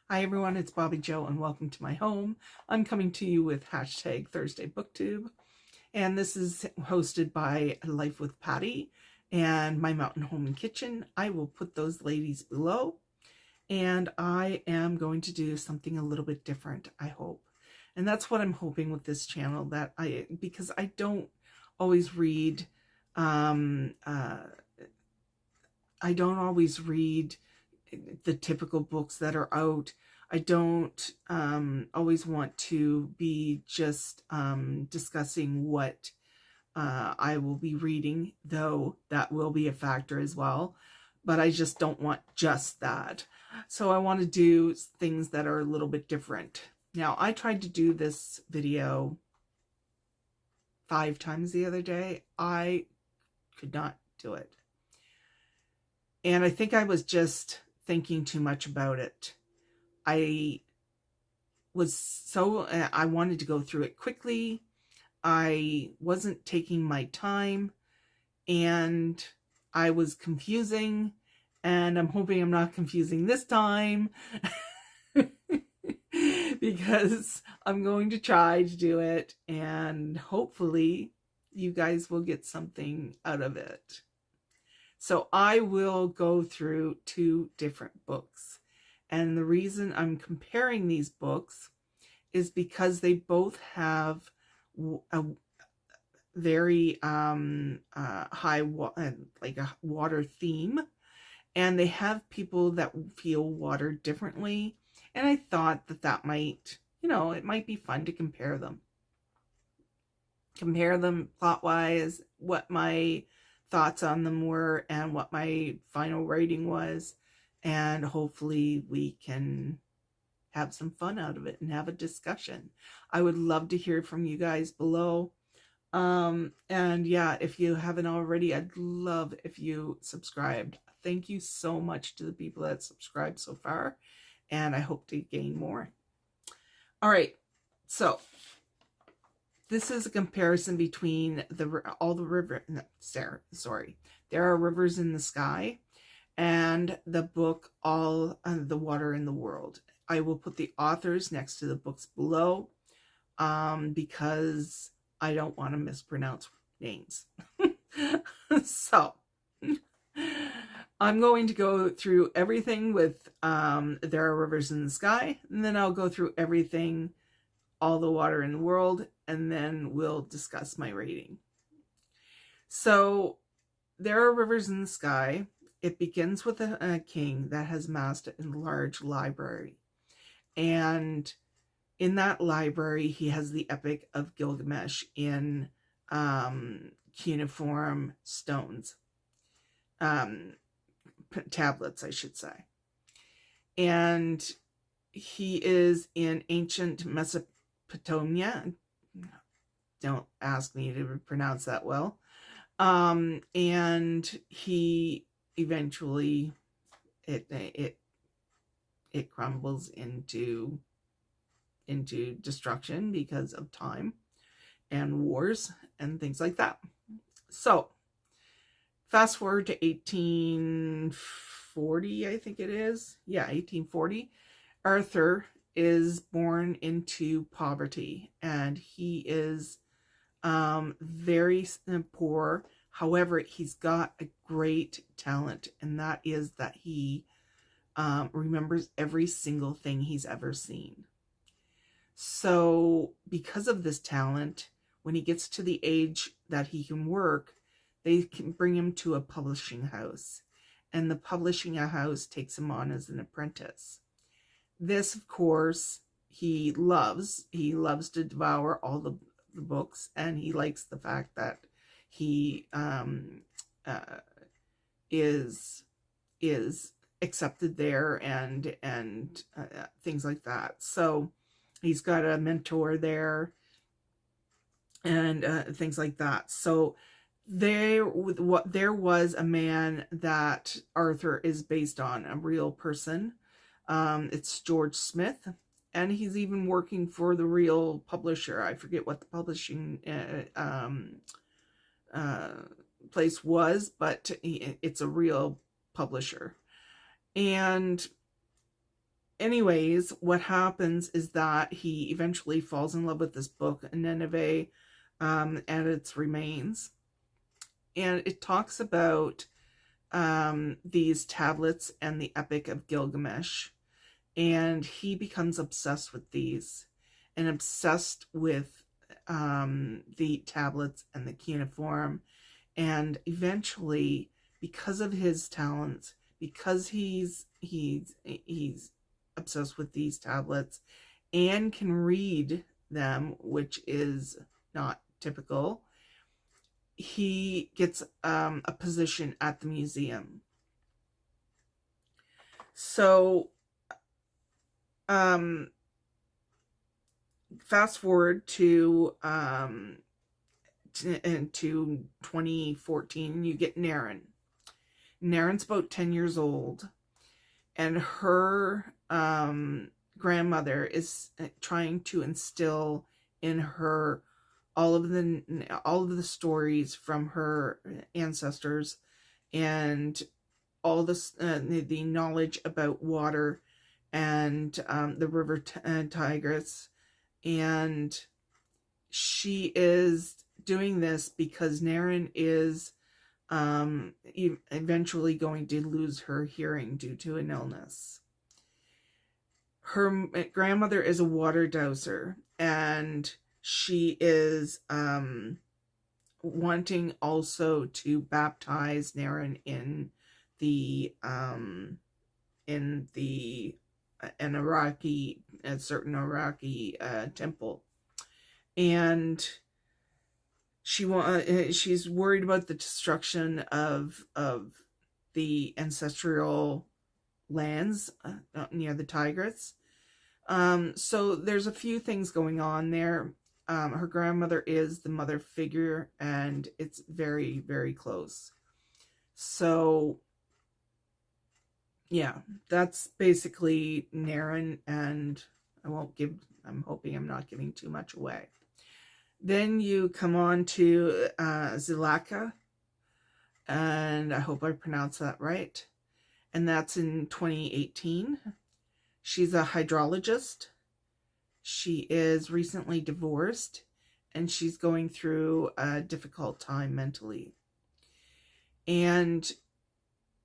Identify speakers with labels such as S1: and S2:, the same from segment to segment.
S1: Hi everyone, it's Bobbi-Jo and welcome to my home. I'm coming to you with hashtag Thursday Booktube, and this is hosted by Life with Patty and my mountain home and kitchen. I will put those ladies below, and I am going to do something a little bit different, I hope. And that's what I'm hoping with this channel, because I don't always read, I don't always read the typical books that are out. I don't always want to be just discussing what I will be reading, though that will be a factor as well. But I just don't want just that. So I want to do things that are a little bit different. Now, I tried to do this video 5 times the other day. I could not do it. And I think I was just thinking too much about it. I wanted to go through it quickly. I wasn't taking my time, and I was confusing, and I'm hoping I'm not confusing this time because I'm going to try to do it, and hopefully you guys will get something out of it. So I will go through 2 different books. And the reason I'm comparing these books is because they both have a very high like a water theme, and they have people that feel water differently. And I thought that might, it might be fun to compare them. Compare them plot-wise, what my thoughts on them were, and what my final rating was, and hopefully we can have some fun out of it and have a discussion. I would love to hear from you guys below. And yeah, if you haven't already, I'd love if you subscribed. Thank you so much to the people that subscribed so far, and I hope to gain more. All right, so this is a comparison between all the river. No, sorry, There Are Rivers in the Sky, and the book All the Water in the World. I will put the authors next to the books below, because I don't want to mispronounce names. So I'm going to go through everything with There Are Rivers in the Sky, and then I'll go through everything All the Water in the World, and then we'll discuss my rating. So There Are Rivers in the Sky, it begins with a king that has amassed a large library. And in that library, he has the Epic of Gilgamesh in cuneiform stones. Tablets, I should say. And he is in ancient Mesopotamia. Don't ask me to pronounce that well. And he eventually, it crumbles into destruction because of time and wars and things like that. So fast forward to 1840, I think it is. Yeah, 1840. Arthur is born into poverty, and he is very poor. However, he's got a great talent, and that is that he remembers every single thing he's ever seen. So because of this talent, when he gets to the age that he can work, they can bring him to a publishing house, and the publishing house takes him on as an apprentice. This, of course, he loves. He loves to devour all the books, and he likes the fact that he is accepted there and things like that. So he's got a mentor there and things like that. So there was a man that Arthur is based on, a real person. It's George Smith, and he's even working for the real publisher. I forget what the publishing place was, but it's a real publisher. And anyways, what happens is that he eventually falls in love with this book, Nineveh, and its remains. And it talks about these tablets and the Epic of Gilgamesh. And he becomes obsessed with these and obsessed with the tablets and the cuneiform. And eventually, because of his talents, because he's obsessed with these tablets and can read them, which is not typical, he gets a position at the museum. So fast forward to 2014, you get Naren. Naren's about 10 years old, and her grandmother is trying to instill in her all of the stories from her ancestors, and all this the knowledge about water and the river Tigris. And she is doing this because Naren is eventually going to lose her hearing due to an illness. Her grandmother is a water dowser, and she is wanting also to baptize Naren in a certain Iraqi temple. And she's worried about the destruction of the ancestral lands near the Tigris. So there's a few things going on there. Her grandmother is the mother figure, and it's very, very close. So yeah, that's basically Naren, and I'm hoping I'm not giving too much away. Then you come on to Zilaka, and I hope I pronounced that right. And that's in 2018. She's a hydrologist. She is recently divorced, and she's going through a difficult time mentally. And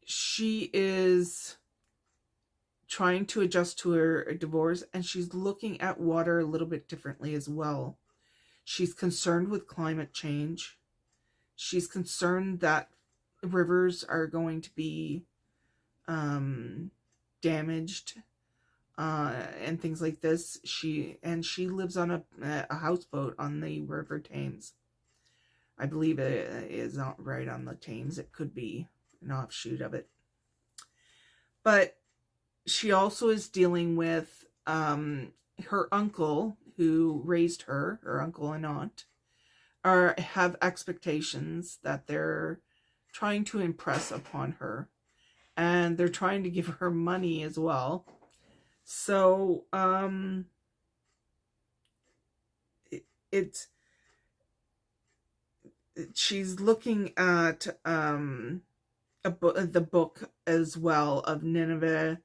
S1: she is trying to adjust to her divorce, and she's looking at water a little bit differently as well. She's concerned with climate change. She's concerned that rivers are going to be damaged and things like this. She lives on a houseboat on the River Thames. I believe it is not right on the Thames. It could be an offshoot of it. But she also is dealing with her uncle who raised her uncle and aunt, have expectations that they're trying to impress upon her, and they're trying to give her money as well. So she's looking at the book as well of Nineveh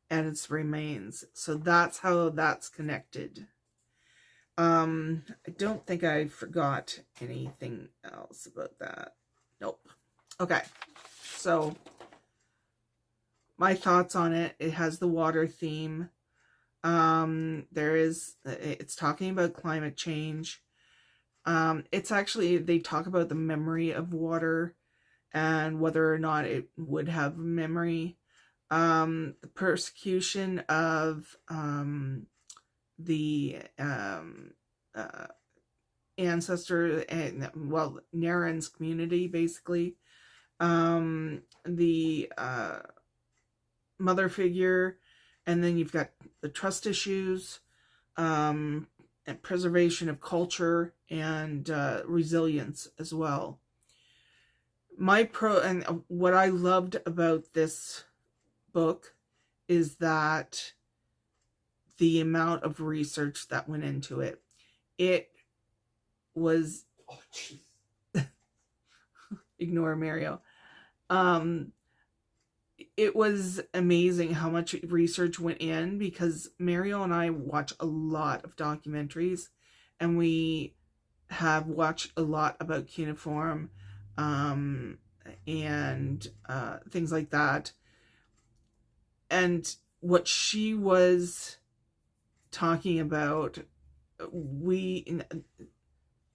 S1: and its remains. So that's how that's connected. I don't think I forgot anything else about that. Nope. Okay. So my thoughts on it. It has the water theme. It's talking about climate change. It's actually, they talk about the memory of water and whether or not it would have memory. The persecution of the ancestor and, well, Naren's community, basically. The mother figure, and then you've got the trust issues, and preservation of culture, and resilience as well. And what I loved about this book is that the amount of research that went into it. It was ignore Mario. it was amazing how much research went in, because Mariel and I watch a lot of documentaries, and we have watched a lot about cuneiform and things like that. And what she was talking about,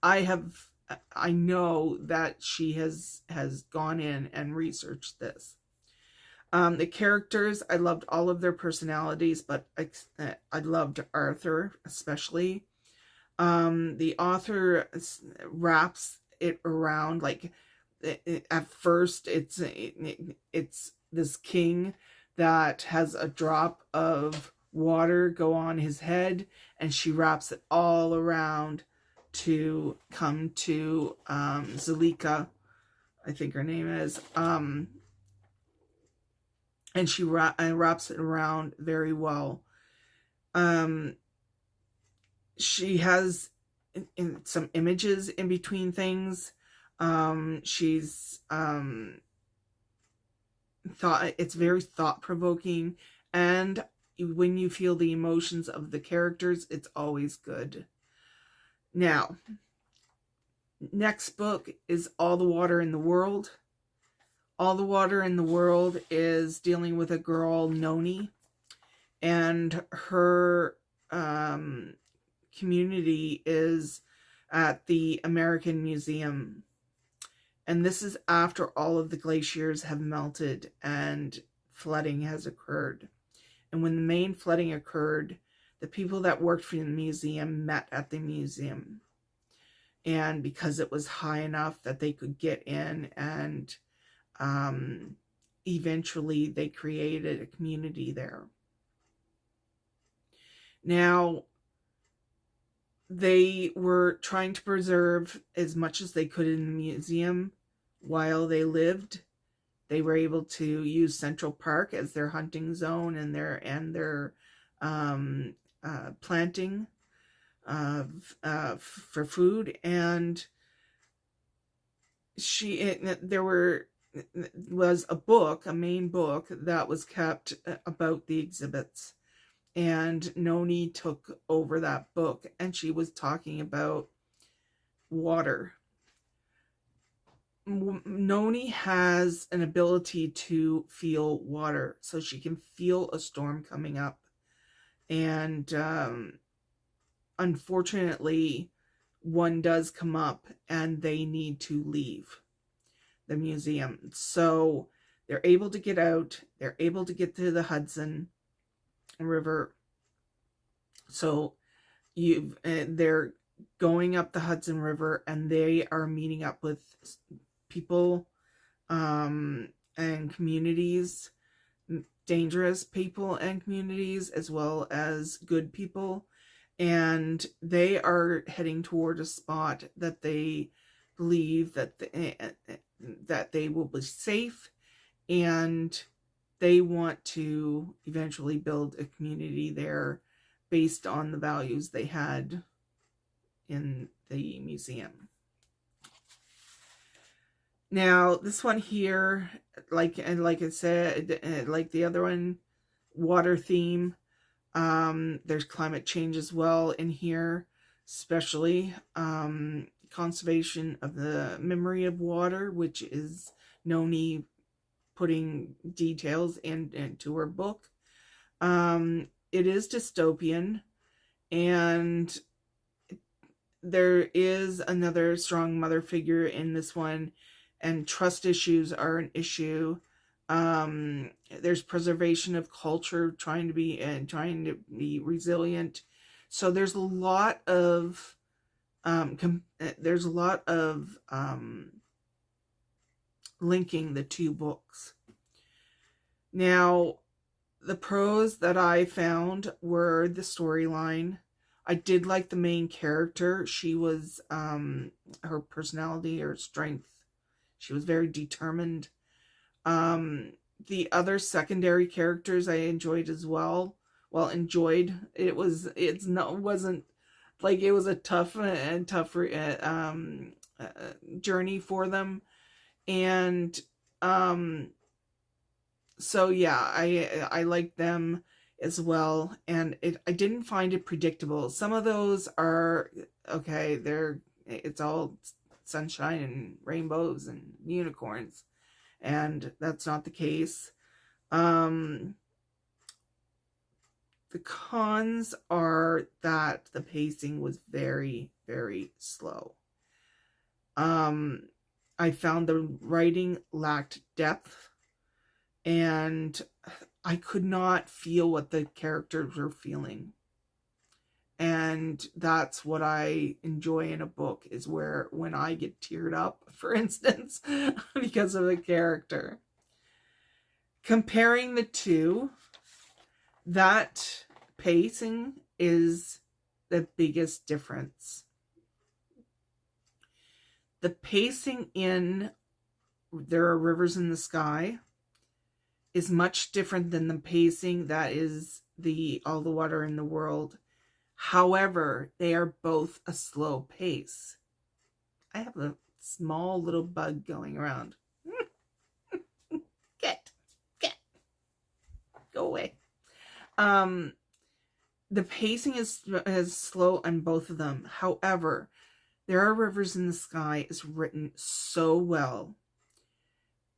S1: I know that she has gone in and researched this. The characters, I loved all of their personalities, but I loved Arthur especially. The author wraps it around, like, at first it's this king that has a drop of water go on his head, and she wraps it all around to come to Zalika, I think her name is, and she wraps it around very well. She has some images in between things. She's it's very thought-provoking, and when you feel the emotions of the characters, it's always good. Now, next book is All the Water in the World. All the Water in the World is dealing with a girl, Noni, and her community is at the American Museum. And this is after all of the glaciers have melted and flooding has occurred. And when the main flooding occurred, the people that worked for the museum met at the museum. And because it was high enough that they could get in, and eventually they created a community there. Now, they were trying to preserve as much as they could in the museum while they lived. They were able to use Central Park as their hunting zone and their planting for food. And there was a main book that was kept about the exhibits. And Noni took over that book, and she was talking about water. Noni has an ability to feel water, so she can feel a storm coming up. And unfortunately, one does come up, and they need to leave the museum. So they're able to get out. They're able to get to the Hudson River. So they're going up the Hudson River, and they are meeting up with people and communities, dangerous people and communities, as well as good people. And they are heading toward a spot that they believe that they will be safe, and they want to eventually build a community there based on the values they had in the museum. Now, this one here, like I said, like the other one, water theme. There's climate change as well in here, especially conservation of the memory of water, which is Noni putting details into her book. It is dystopian, and there is another strong mother figure in this one, and trust issues are an issue. There's preservation of culture, trying to be resilient. So there's a lot of linking the two books. Now, the pros that I found were the storyline. I did like the main character. She was her personality, her strength. She was very determined. The other secondary characters I enjoyed as well. Well, enjoyed. It wasn't like it was a tough journey for them, and So yeah, I like them as well, and I didn't find it predictable. Some of those are okay, it's all sunshine and rainbows and unicorns, and that's not the case. The cons are that the pacing was very, very slow. I found the writing lacked depth, and I could not feel what the characters were feeling. And that's what I enjoy in a book, is where when I get teared up, for instance, because of the character. Comparing the two, that pacing is the biggest difference. The pacing in There Are Rivers in the Sky is much different than the pacing that is All the Water in the World. However, they are both a slow pace. I have a small little bug going around. Get. Go away. The pacing is slow on both of them. However, There Are Rivers in the Sky is written so well.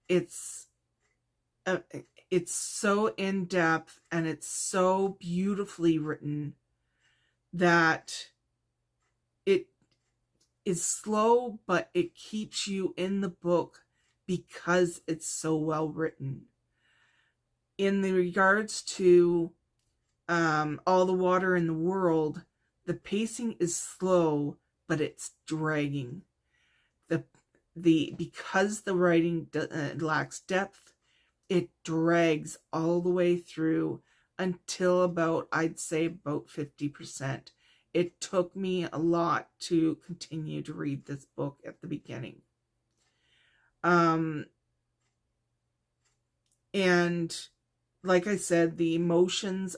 S1: It's so in depth, and it's so beautifully written that it is slow, but it keeps you in the book because it's so well written. In the regards to All the Water in the World, the pacing is slow, but it's dragging. Because the writing lacks depth, it drags all the way through until I'd say about 50%. It took me a lot to continue to read this book at the beginning. And like I said, the emotions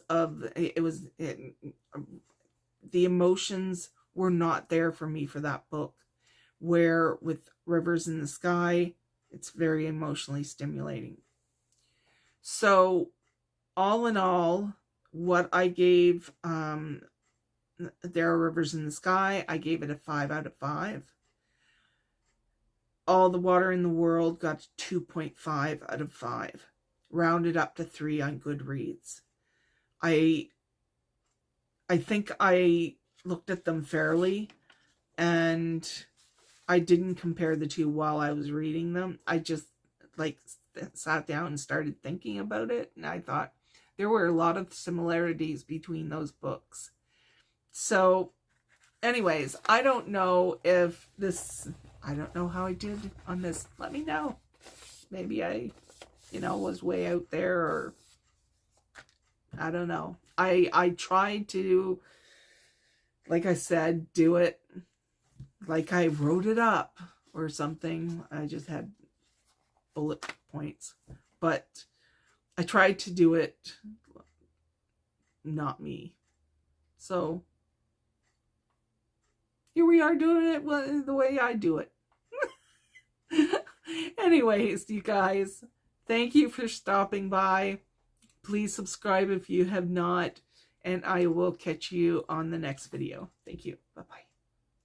S1: were not there for me for that book. Where with Rivers in the Sky, it's very emotionally stimulating. So, all in all, what I gave There Are Rivers in the Sky, I gave it a 5 out of 5. All the Water in the World got 2.5 out of 5. Rounded up to 3 on Goodreads. I think I looked at them fairly, and I didn't compare the two while I was reading them. I just sat down and started thinking about it, and I thought there were a lot of similarities between those books. So anyways, I don't know how I did on this. Let me know. Maybe I, was way out there, or I don't know. I tried to, like I said, do it like I wrote it up or something. I just had bullet points, but I tried to do it not me. So here we are doing it the way I do it. Anyways, you guys, thank you for stopping by. Please subscribe if you have not, and I will catch you on the next video. Thank you. Bye-bye.